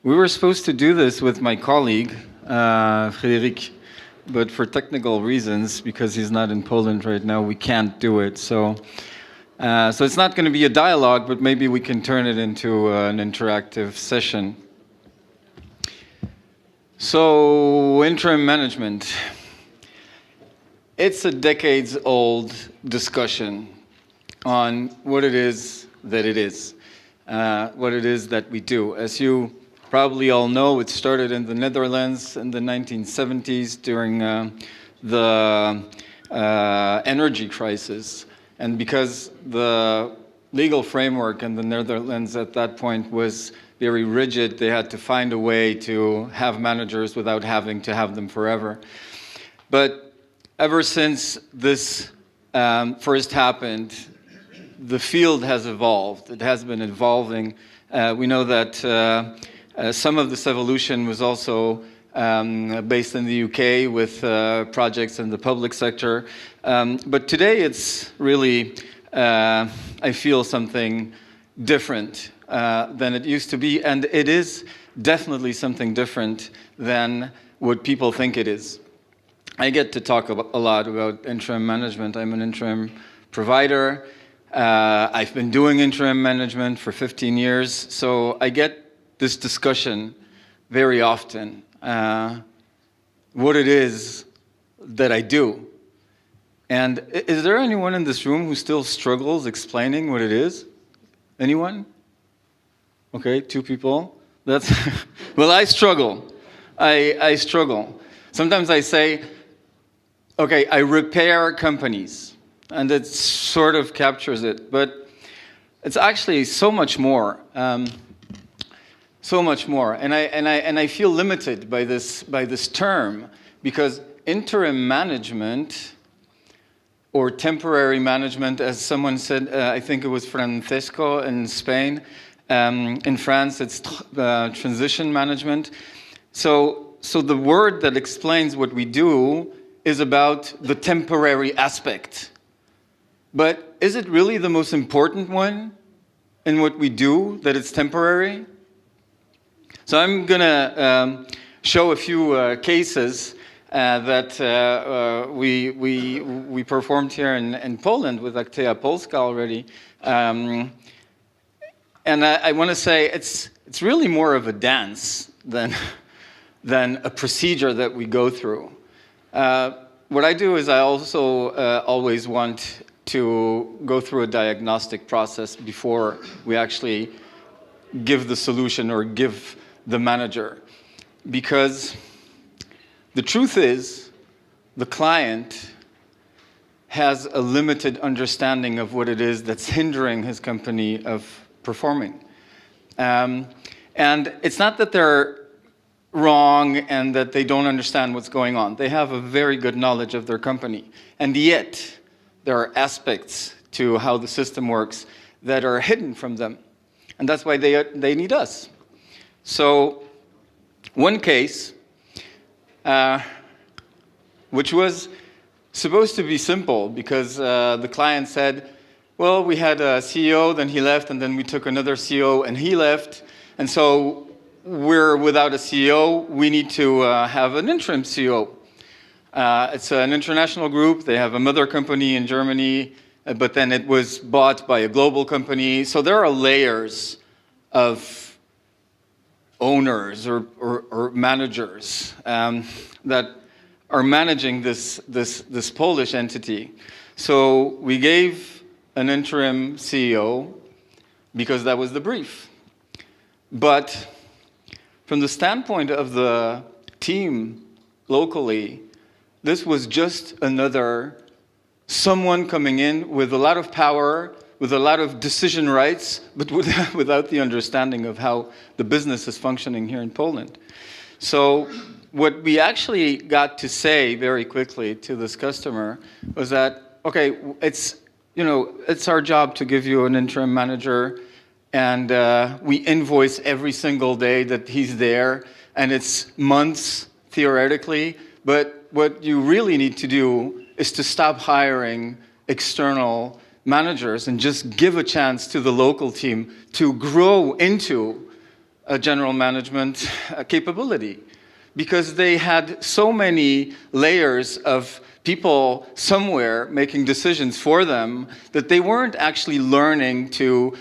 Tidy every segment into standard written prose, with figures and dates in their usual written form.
We were supposed to do this with my colleague, Frédéric, but for technical reasons, because he's not in Poland right now, we can't do it. So it's not going to be a dialogue, but maybe we can turn it into an interactive session. So, interim management. It's a decades-old discussion on what it is that it is, what it is that we do. As you probably all know, it started in the Netherlands in the 1970s during the energy crisis. And because the legal framework in the Netherlands at that point was very rigid, they had to find a way to have managers without having to have them forever. But ever since this first happened, the field has evolved. It has been evolving. We know that some of this evolution was also based in the UK with projects in the public sector. But today it's really, I feel, something different than it used to be. And it is definitely something different than what people think it is. I get to talk a lot about interim management. I'm an interim provider. I've been doing interim management for 15 years. So I get this discussion very often. What it is that I do. And is there anyone in this room who still struggles explaining what it is? Anyone? Okay, 2 people. That's well, I struggle. I struggle. Sometimes I say, okay, I repair companies, and it sort of captures it, but it's actually so much more. So much more, and I feel limited by this term, because interim management, or temporary management, as someone said, I think it was Francisco in Spain. In France, it's transition management. So the word that explains what we do is about the temporary aspect. But is it really the most important one in what we do, that it's temporary? So I'm going to show a few cases that we performed here in Poland with Akthea Polska already. And I want to say it's really more of a dance than a procedure that we go through. What I do is I also always want to go through a diagnostic process before we actually give the solution or give the manager. Because the truth is, the client has a limited understanding of what it is that's hindering his company of performing. And it's not that they're wrong and that they don't understand what's going on. They have a very good knowledge of their company. And yet, there are aspects to how the system works that are hidden from them. And that's why they need us. So, one case, which was supposed to be simple, because the client said, well, we had a CEO, then he left, and then we took another CEO, and he left. And so we're without a CEO. We need to have an interim CEO. It's an international group. They have a mother company in Germany, but then it was bought by a global company. So there are layers of owners or managers that are managing this Polish entity. So we gave an interim CEO because that was the brief. But from the standpoint of the team locally, this was just another someone coming in with a lot of power, with a lot of decision rights, but without the understanding of how the business is functioning here in Poland. So what we actually got to say very quickly to this customer was that, okay, it's our job to give you an interim manager, and we invoice every single day that he's there, and it's months theoretically, but what you really need to do is to stop hiring external managers and just give a chance to the local team to grow into a general management capability, because they had so many layers of people somewhere making decisions for them that they weren't actually learning to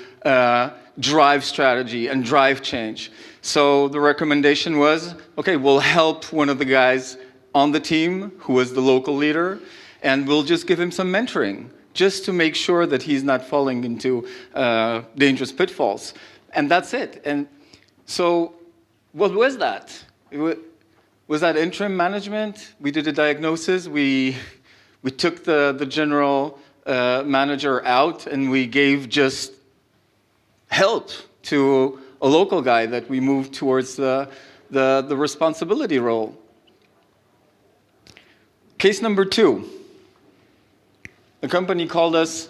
drive strategy and drive change. So the recommendation was, okay, we'll help one of the guys on the team who was the local leader, and we'll just give him some mentoring, just to make sure that he's not falling into dangerous pitfalls. And that's it. And so what was that? Was that interim management? We did a diagnosis. We took the general manager out, and we gave just help to a local guy that we moved towards the responsibility role. Case number 2. The company called us.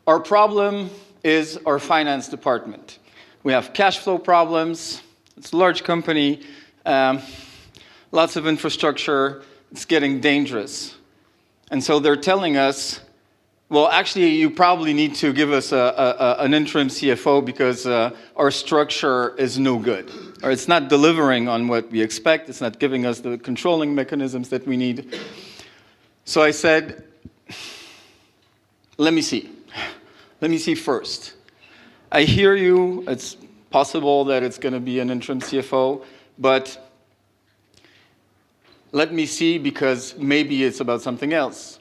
Our problem is our finance department. We have cash flow problems. It's a large company, lots of infrastructure. It's getting dangerous. And so they're telling us, well, actually, you probably need to give us an interim CFO because our structure is no good. Or it's not delivering on what we expect. It's not giving us the controlling mechanisms that we need. So I said, let me see. Let me see first. I hear you. It's possible that it's going to be an interim CFO, but let me see, because maybe it's about something else.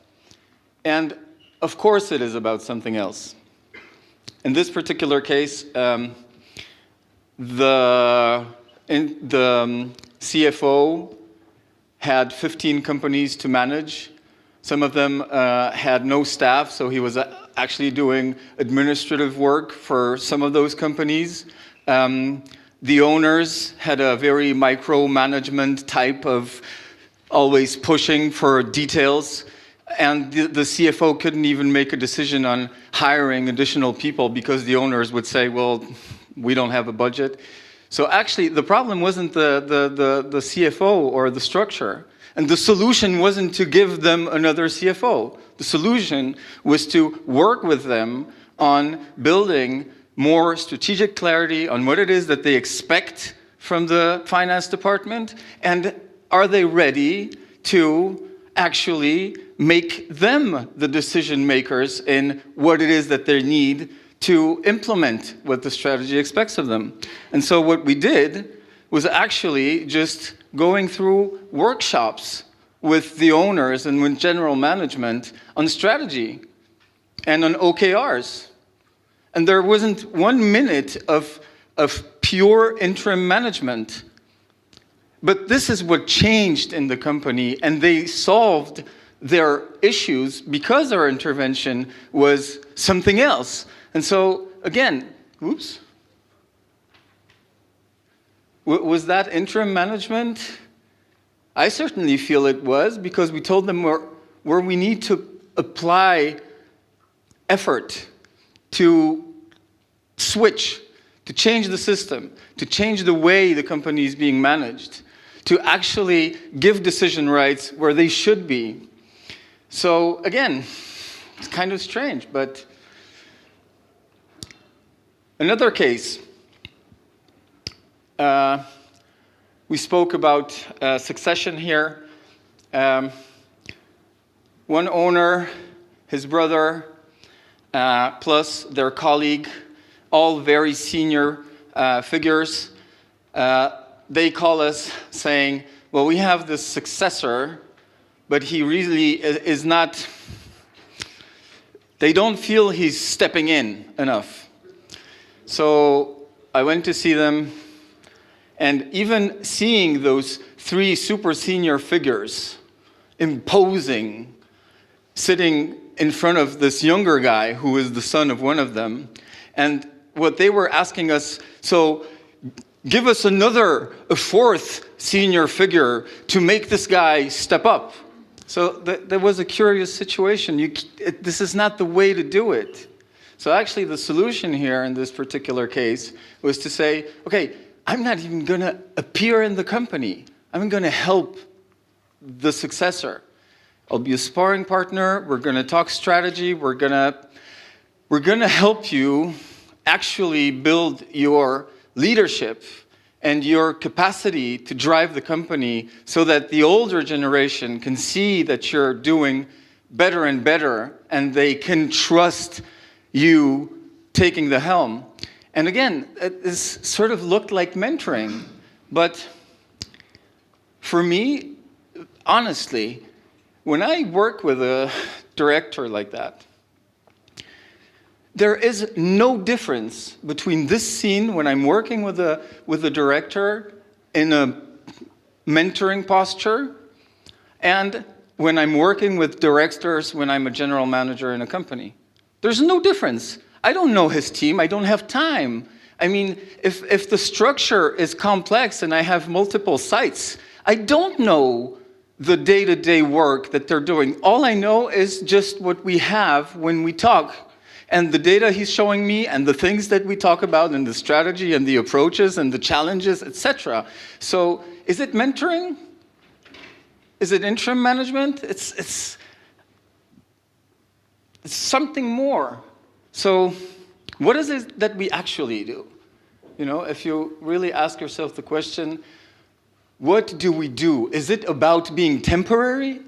And of course it is about something else. In this particular case, the CFO had 15 companies to manage. Some of them had no staff, so he was actually doing administrative work for some of those companies. The owners had a very micromanagement type of always pushing for details. And the CFO couldn't even make a decision on hiring additional people because the owners would say, well, we don't have a budget. So actually, the problem wasn't the CFO or the structure. And the solution wasn't to give them another CFO. The solution was to work with them on building more strategic clarity on what it is that they expect from the finance department, and are they ready to actually make them the decision makers in what it is that they need to implement what the strategy expects of them. And so what we did was actually just going through workshops with the owners and with general management on strategy and on OKRs. And there wasn't 1 minute of pure interim management. But this is what changed in the company, and they solved their issues because our intervention was something else. And so, again, was that interim management? I certainly feel it was, because we told them where we need to apply effort to switch, to change the system, to change the way the company is being managed, to actually give decision rights where they should be. So again, it's kind of strange, but another case. We spoke about succession here. One owner, his brother, plus their colleague, all very senior figures. They call us saying, well, we have this successor, but he really is not, they don't feel he's stepping in enough. So I went to see them, and even seeing those 3 super senior figures imposing, sitting in front of this younger guy who is the son of one of them, and what they were asking us, so give us a 4th senior figure to make this guy step up. So there was a curious situation. This is not the way to do it. So actually the solution here in this particular case was to say, okay, I'm not even going to appear in the company. I'm going to help the successor. I'll be a sparring partner. We're going to talk strategy. We're going to help you actually build your leadership and your capacity to drive the company so that the older generation can see that you're doing better and better, and they can trust you taking the helm. And again, it sort of looked like mentoring, but for me, honestly, when I work with a director like that, there is no difference between this scene when I'm working with a director in a mentoring posture and when I'm working with directors when I'm a general manager in a company. There's no difference. I don't know his team. I don't have time. I mean, if the structure is complex and I have multiple sites, I don't know the day-to-day work that they're doing. All I know is just what we have when we talk. And the data he's showing me and the things that we talk about and the strategy and the approaches and the challenges, etc. So is it mentoring? Is it interim management? It's something more. So what is it that we actually do? You know, if you really ask yourself the question, what do we do? Is it about being temporary?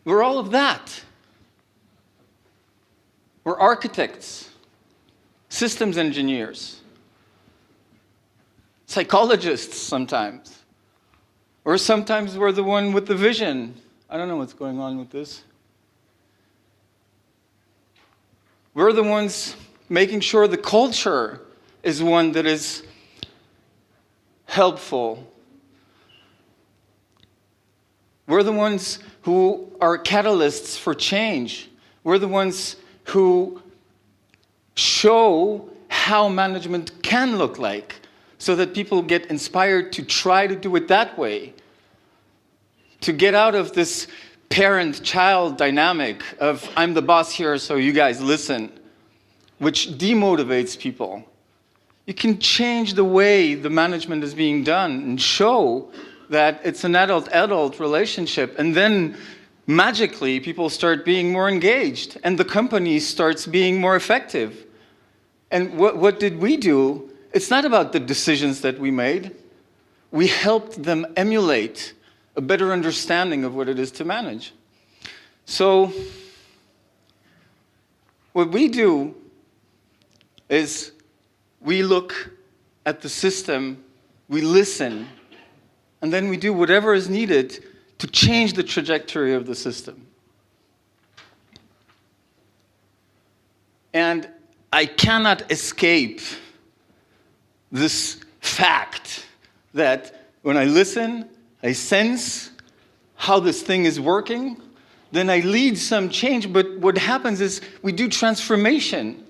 We're all of that. We're architects, systems engineers, psychologists sometimes. Or sometimes we're the one with the vision. I don't know what's going on with this. We're the ones making sure the culture is one that is helpful. We're the ones who are catalysts for change. We're the ones who show how management can look like so that people get inspired to try to do it that way. To get out of this parent-child dynamic of I'm the boss here, so you guys listen, which demotivates people. You can change the way the management is being done and show that it's an adult-adult relationship, and then magically people start being more engaged and the company starts being more effective. And what did we do? It's not about the decisions that we made. We helped them emulate a better understanding of what it is to manage. So what we do is we look at the system, we listen, and then we do whatever is needed to change the trajectory of the system. And I cannot escape this fact that when I listen, I sense how this thing is working, then I lead some change, but what happens is we do transformation.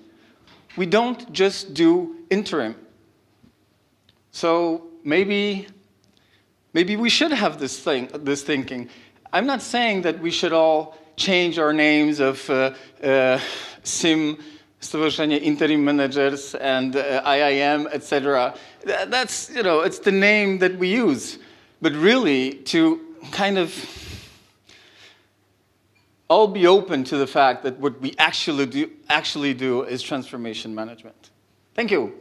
We don't just do interim. So maybe we should have this thinking. I'm not saying that we should all change our names of SIM, Stowarzyszenie Interim Managers, and IIM, etc. That's, it's the name that we use. But really, to kind of all be open to the fact that what we actually do is transformation management. Thank you.